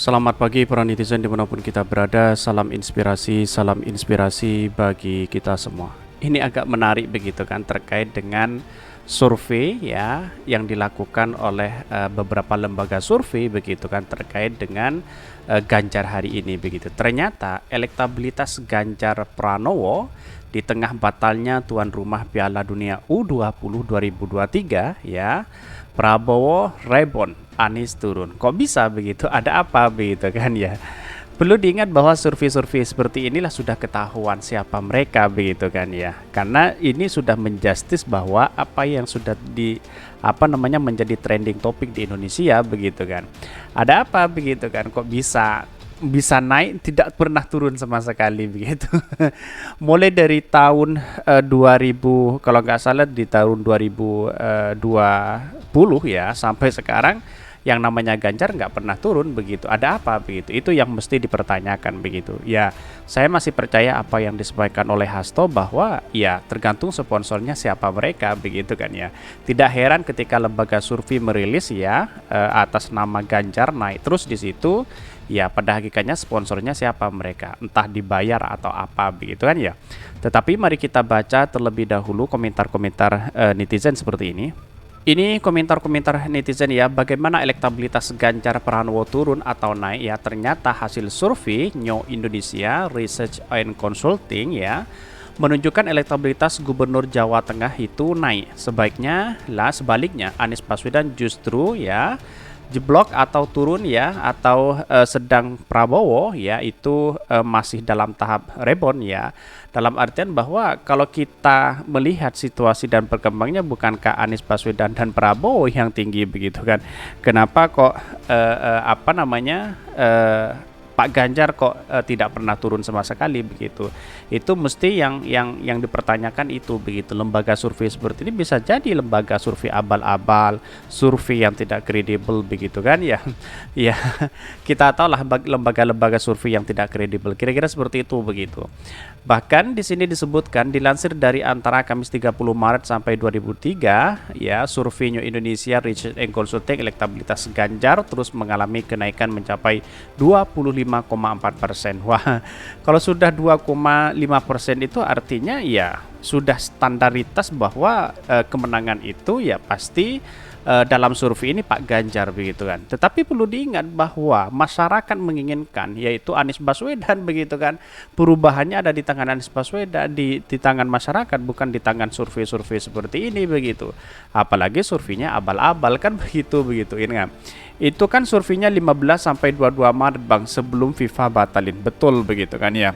Selamat pagi para netizen dimanapun kita berada, salam inspirasi bagi kita semua. Ini agak menarik begitu kan terkait dengan survei ya yang dilakukan oleh beberapa lembaga survei begitu kan terkait dengan Ganjar hari ini begitu. Ternyata elektabilitas Ganjar Pranowo di tengah batalnya tuan rumah Piala Dunia U20 2023 ya, Prabowo rebound, Anies turun. Kok bisa begitu? Ada apa begitu kan ya? Perlu diingat bahwa survei-survei seperti inilah sudah ketahuan siapa mereka begitu kan ya. Karena ini sudah menjustis bahwa apa yang sudah menjadi trending topik di Indonesia begitu kan. Ada apa begitu kan? Kok bisa bisa naik tidak pernah turun sama sekali begitu. Mulai dari tahun 2000 kalau nggak salah di tahun 2020 ya sampai sekarang yang namanya Ganjar nggak pernah turun begitu. Ada apa begitu? Itu yang mesti dipertanyakan begitu. Ya, saya masih percaya apa yang disampaikan oleh Hasto bahwa ya tergantung sponsornya siapa mereka begitu kan ya. Tidak heran ketika lembaga survei merilis ya atas nama Ganjar naik terus di situ. Ya pada hakikatnya sponsornya siapa mereka, entah dibayar atau apa begitu kan ya. Tetapi mari kita baca terlebih dahulu komentar-komentar netizen seperti ini. Ini komentar-komentar netizen ya, bagaimana elektabilitas Ganjar Pranowo turun atau naik ya. Ternyata hasil survei Nyo Indonesia Research and Consulting ya menunjukkan elektabilitas Gubernur Jawa Tengah itu naik. Sebaliknya Anies Baswedan justru ya jeblok atau turun ya, atau sedang Prabowo ya itu masih dalam tahap rebound ya. Dalam artian bahwa kalau kita melihat situasi dan perkembangannya, bukankah Anies Baswedan dan Prabowo yang tinggi begitu kan? Kenapa kok Pak Ganjar kok tidak pernah turun sama sekali begitu? Itu mesti yang dipertanyakan itu begitu. Lembaga survei seperti ini bisa jadi lembaga survei abal-abal, survei yang tidak kredibel begitu kan ya. Ya, kita tahu lah lembaga-lembaga survei yang tidak kredibel. Kira-kira seperti itu begitu. Bahkan di sini disebutkan dilansir dari antara Kamis 30 Maret sampai 2003 ya, survei Indonesia Research and Consulting elektabilitas Ganjar terus mengalami kenaikan mencapai 25,4%. Wah, kalau sudah 2,5% itu artinya ya sudah standaritas bahwa kemenangan itu ya pasti dalam survei ini Pak Ganjar begitu kan. Tetapi perlu diingat bahwa masyarakat menginginkan yaitu Anies Baswedan begitu kan. Perubahannya ada di tangan Anies Baswedan, di tangan masyarakat, bukan di tangan survei-survei seperti ini begitu. Apalagi surveinya abal-abal kan begitu ini kan. Itu kan surveinya 15 sampai 22 Maret Bang, sebelum FIFA batalin. Betul begitu kan ya.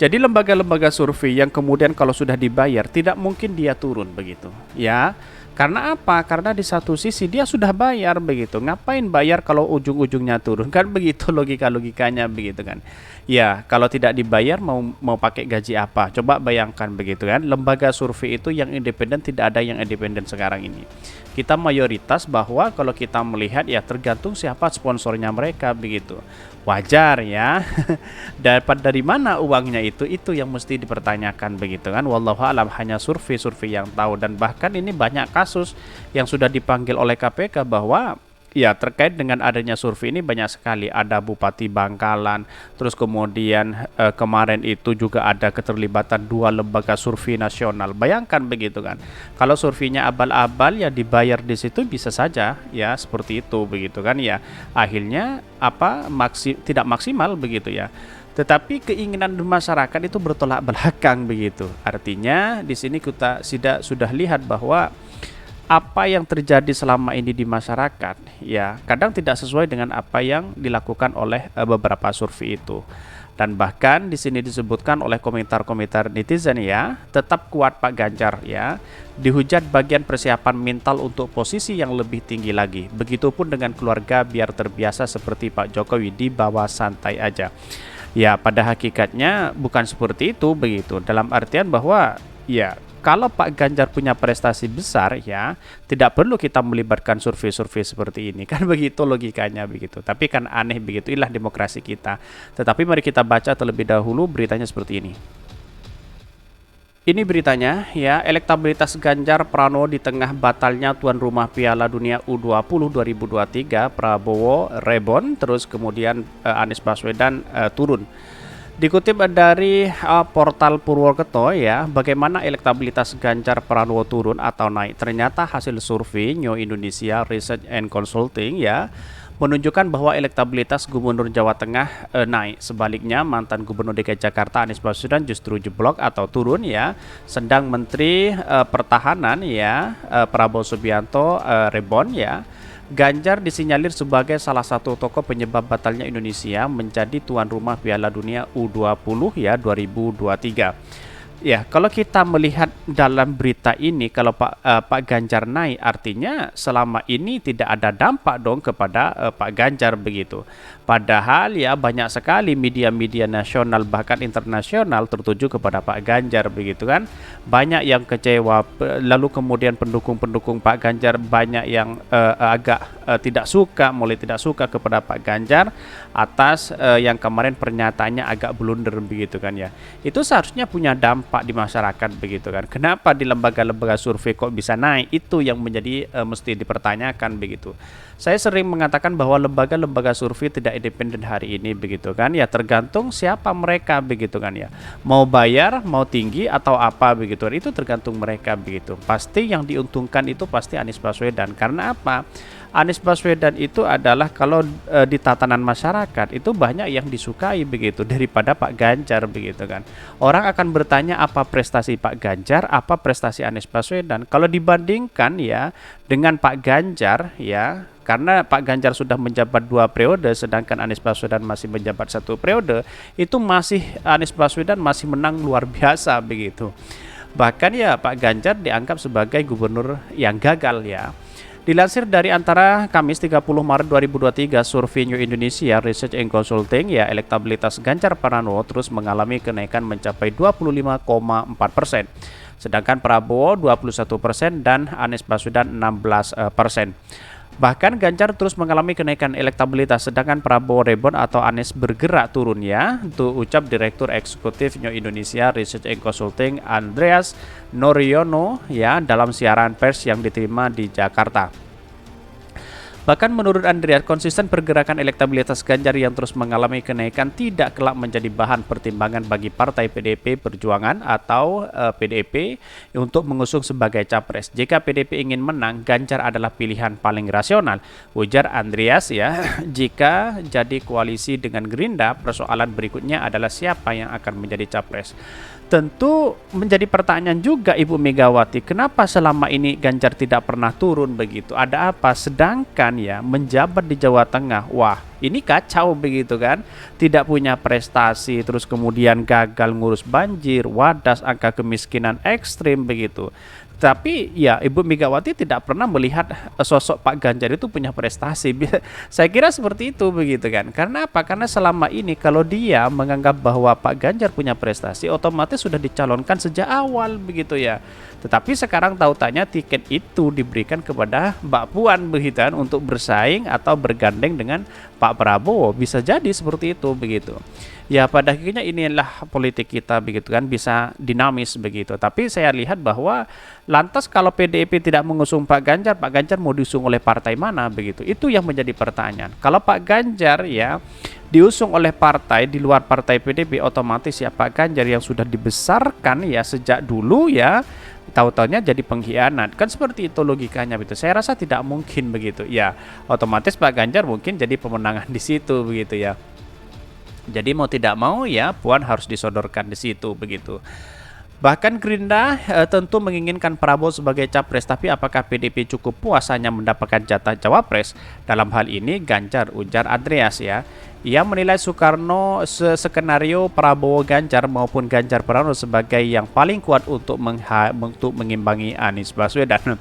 Jadi lembaga-lembaga survei yang kemudian kalau sudah dibayar tidak mungkin dia turun begitu ya. Karena apa? Karena di satu sisi dia sudah bayar begitu. Ngapain bayar kalau ujung-ujungnya turun? Kan begitu logikanya begitu kan. Ya, kalau tidak dibayar mau pakai gaji apa? Coba bayangkan begitu kan. Lembaga survei itu yang independen, tidak ada yang independen sekarang ini. Kita mayoritas bahwa kalau kita melihat ya tergantung siapa sponsornya mereka begitu. Wajar ya. Dapat dari mana uangnya itu yang mesti dipertanyakan begitu kan. Wallahu alam, hanya survei-survei yang tahu. Dan bahkan ini banyak kasus yang sudah dipanggil oleh KPK bahwa ya terkait dengan adanya survei ini banyak sekali. Ada Bupati Bangkalan, terus kemudian kemarin itu juga ada keterlibatan 2 lembaga survei nasional. Bayangkan begitu kan. Kalau surveinya abal-abal ya dibayar di situ bisa saja ya seperti itu begitu kan ya. Akhirnya tidak maksimal begitu ya. Tetapi keinginan masyarakat itu bertolak belakang begitu. Artinya di sini kita sudah lihat bahwa apa yang terjadi selama ini di masyarakat ya kadang tidak sesuai dengan apa yang dilakukan oleh beberapa survei itu. Dan bahkan di sini disebutkan oleh komentar-komentar netizen ya, tetap kuat Pak Ganjar ya. Dihujat bagian persiapan mental untuk posisi yang lebih tinggi lagi. Begitupun dengan keluarga biar terbiasa seperti Pak Jokowi, dibawa santai aja. Ya, pada hakikatnya bukan seperti itu begitu. Dalam artian bahwa ya kalau Pak Ganjar punya prestasi besar ya, tidak perlu kita melibatkan survei-survei seperti ini. Kan begitu logikanya begitu. Tapi kan aneh begitu, inilah demokrasi kita. Tetapi mari kita baca terlebih dahulu beritanya seperti ini. Ini beritanya ya, elektabilitas Ganjar Pranowo di tengah batalnya tuan rumah Piala Dunia U20 2023, Prabowo rebound, terus kemudian Anies Baswedan turun. Dikutip dari portal Purwokerto ya, bagaimana elektabilitas Ganjar Pranowo turun atau naik. Ternyata hasil survei New Indonesia Research and Consulting ya menunjukkan bahwa elektabilitas Gubernur Jawa Tengah naik. Sebaliknya, mantan Gubernur DKI Jakarta Anies Baswedan justru jeblok atau turun ya. Sedang Menteri Pertahanan ya Prabowo Subianto rebound ya. Ganjar disinyalir sebagai salah satu tokoh penyebab batalnya Indonesia menjadi tuan rumah Piala Dunia U20 ya 2023. Ya, kalau kita melihat dalam berita ini, kalau Pak Ganjar naik, artinya selama ini tidak ada dampak dong kepada Pak Ganjar begitu. Padahal ya banyak sekali media-media nasional bahkan internasional tertuju kepada Pak Ganjar begitu kan. Banyak yang kecewa, lalu kemudian pendukung-pendukung Pak Ganjar banyak yang agak tidak suka, mulai tidak suka kepada Pak Ganjar atas yang kemarin pernyataannya agak blunder begitu kan ya. Itu seharusnya punya dampak di masyarakat begitu kan. Kenapa di lembaga-lembaga survei kok bisa naik? Itu yang menjadi mesti dipertanyakan begitu. Saya sering mengatakan bahwa lembaga-lembaga survei tidak independen hari ini begitu kan ya, tergantung siapa mereka begitu kan ya, mau bayar, mau tinggi atau apa begitu, itu tergantung mereka begitu. Pasti yang diuntungkan itu pasti Anies Baswedan. Karena apa? Anies Baswedan itu adalah kalau di tatanan masyarakat itu banyak yang disukai begitu daripada Pak Ganjar begitu kan. Orang akan bertanya apa prestasi Pak Ganjar, apa prestasi Anies Baswedan. Kalau dibandingkan ya dengan Pak Ganjar ya, karena Pak Ganjar sudah menjabat 2 periode sedangkan Anies Baswedan masih menjabat 1 periode, itu masih Anies Baswedan masih menang luar biasa begitu. Bahkan ya Pak Ganjar dianggap sebagai gubernur yang gagal ya. Dilansir dari antara Kamis 30 Maret 2023 survei New Indonesia Research and Consulting ya, elektabilitas Ganjar Pranowo terus mengalami kenaikan mencapai 25,4%. Sedangkan Prabowo 21% dan Anies Baswedan 16%. Bahkan Ganjar terus mengalami kenaikan elektabilitas sedangkan Prabowo rebound atau Anies bergerak turun ya. Itu ucap Direktur Eksekutif New Indonesia Research and Consulting Andreas Noriono ya dalam siaran pers yang diterima di Jakarta. Bahkan menurut Andreas, konsisten pergerakan elektabilitas Ganjar yang terus mengalami kenaikan tidak kelak menjadi bahan pertimbangan bagi Partai PDIP Perjuangan atau PDIP untuk mengusung sebagai capres. Jika PDIP ingin menang, Ganjar adalah pilihan paling rasional, ujar Andreas ya. Jika jadi koalisi dengan Gerindra, persoalan berikutnya adalah siapa yang akan menjadi capres. Tentu menjadi pertanyaan juga Ibu Megawati, kenapa selama ini Ganjar tidak pernah turun begitu? Ada apa? Sedangkan ya menjabat di Jawa Tengah, wah ini kacau begitu kan? Tidak punya prestasi, terus kemudian gagal ngurus banjir, wadas, angka kemiskinan ekstrim begitu. Tapi ya Ibu Megawati tidak pernah melihat sosok Pak Ganjar itu punya prestasi. Saya kira seperti itu begitu kan. Karena apa? Karena selama ini kalau dia menganggap bahwa Pak Ganjar punya prestasi, otomatis sudah dicalonkan sejak awal begitu ya. Tetapi sekarang tautannya tiket itu diberikan kepada Mbak Puan begitu kan, untuk bersaing atau bergandeng dengan Pak Prabowo. Bisa jadi seperti itu begitu. Ya pada akhirnya inilah politik kita begitu kan, bisa dinamis begitu. Tapi saya lihat bahwa lantas kalau PDIP tidak mengusung Pak Ganjar mau diusung oleh partai mana begitu? Itu yang menjadi pertanyaan. Kalau Pak Ganjar ya diusung oleh partai di luar partai PDIP, otomatis ya Pak Ganjar yang sudah dibesarkan ya sejak dulu ya tahu-taunya jadi pengkhianat. Kan seperti itu logikanya begitu. Saya rasa tidak mungkin begitu. Ya, otomatis Pak Ganjar mungkin jadi pemenangan di situ begitu ya. Jadi mau tidak mau ya Puan harus disodorkan di situ begitu. Bahkan Gerindra tentu menginginkan Prabowo sebagai capres, tapi apakah PDIP cukup puas hanya mendapatkan jatah cawapres? Dalam hal ini Ganjar, ujar Andreas ya. Ia menilai Soekarno skenario Prabowo Ganjar maupun Ganjar Pranowo sebagai yang paling kuat untuk mengimbangi Anies Baswedan.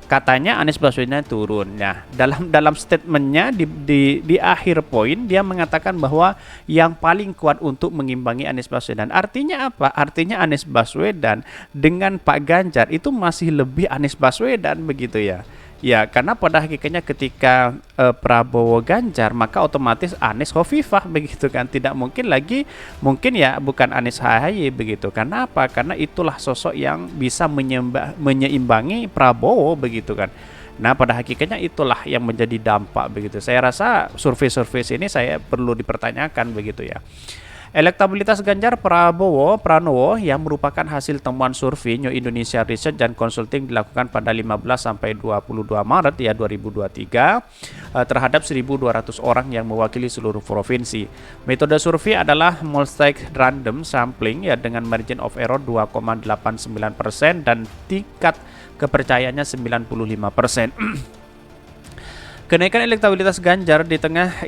Katanya Anies Baswedan turun. Nah, dalam statementnya di akhir poin dia mengatakan bahwa yang paling kuat untuk mengimbangi Anies Baswedan. Artinya apa? Artinya Anies Baswedan dengan Pak Ganjar itu masih lebih Anies Baswedan begitu ya. Ya, karena pada hakikatnya ketika Prabowo Ganjar, maka otomatis Anies Khofifah begitu kan. Tidak mungkin lagi, mungkin ya bukan Anies AHY begitu. Karena apa? Karena itulah sosok yang bisa menyeimbangi Prabowo begitu kan. Nah, pada hakikatnya itulah yang menjadi dampak begitu. Saya rasa survei-survei ini saya perlu dipertanyakan begitu ya. Elektabilitas Ganjar Pranowo yang merupakan hasil temuan survei New Indonesia Research dan Consulting dilakukan pada 15 sampai 22 Maret ya 2023 terhadap 1.200 orang yang mewakili seluruh provinsi. Metode survei adalah multi-random sampling ya dengan margin of error 2,89% dan tingkat kepercayaannya 95%. Kenaikan elektabilitas Ganjar di tengah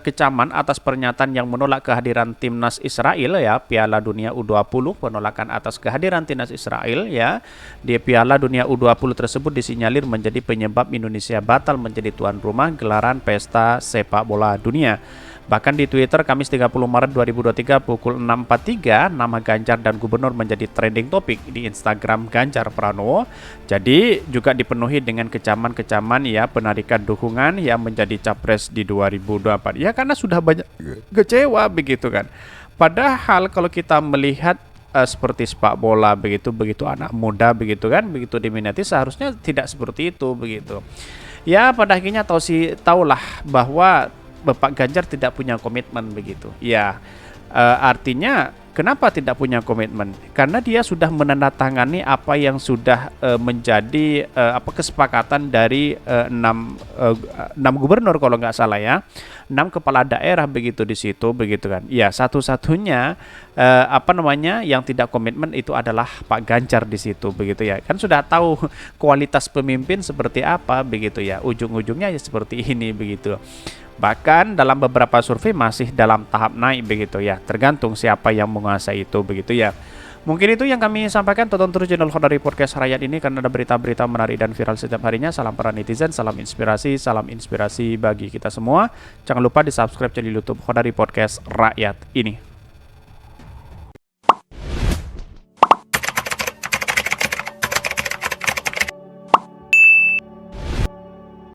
kecaman atas pernyataan yang menolak kehadiran timnas Israel ya Piala Dunia U20. Penolakan atas kehadiran timnas Israel ya di Piala Dunia U20 tersebut disinyalir menjadi penyebab Indonesia batal menjadi tuan rumah gelaran pesta sepak bola dunia. Bahkan di Twitter Kamis 30 Maret 2023 pukul 6.43 nama Ganjar dan Gubernur menjadi trending topik di Instagram Ganjar Pranowo. Jadi juga dipenuhi dengan kecaman-kecaman ya penarikan dukungan yang menjadi capres di 2024. Ya karena sudah banyak kecewa begitu kan. Padahal kalau kita melihat seperti sepak bola begitu anak muda begitu kan, begitu diminati, seharusnya tidak seperti itu begitu. Ya pada akhirnya tahulah bahwa Bapak Ganjar tidak punya komitmen begitu. Ya, artinya kenapa tidak punya komitmen? Karena dia sudah menandatangani apa yang sudah menjadi kesepakatan dari 6 gubernur kalau nggak salah ya, 6 kepala daerah begitu di situ begitu kan. Ya, satu-satunya yang tidak komitmen itu adalah Pak Ganjar di situ begitu ya. Kan sudah tahu kualitas pemimpin seperti apa begitu ya. Ujung-ujungnya ya seperti ini begitu. Bahkan dalam beberapa survei masih dalam tahap naik begitu ya, tergantung siapa yang menguasai itu begitu ya. Mungkin itu yang kami sampaikan. Tonton terus channel Khodari Podcast Rakyat ini karena ada berita-berita menarik dan viral setiap harinya. Salam para netizen, salam inspirasi bagi kita semua. Jangan lupa di subscribe channel YouTube Khodari Podcast Rakyat ini.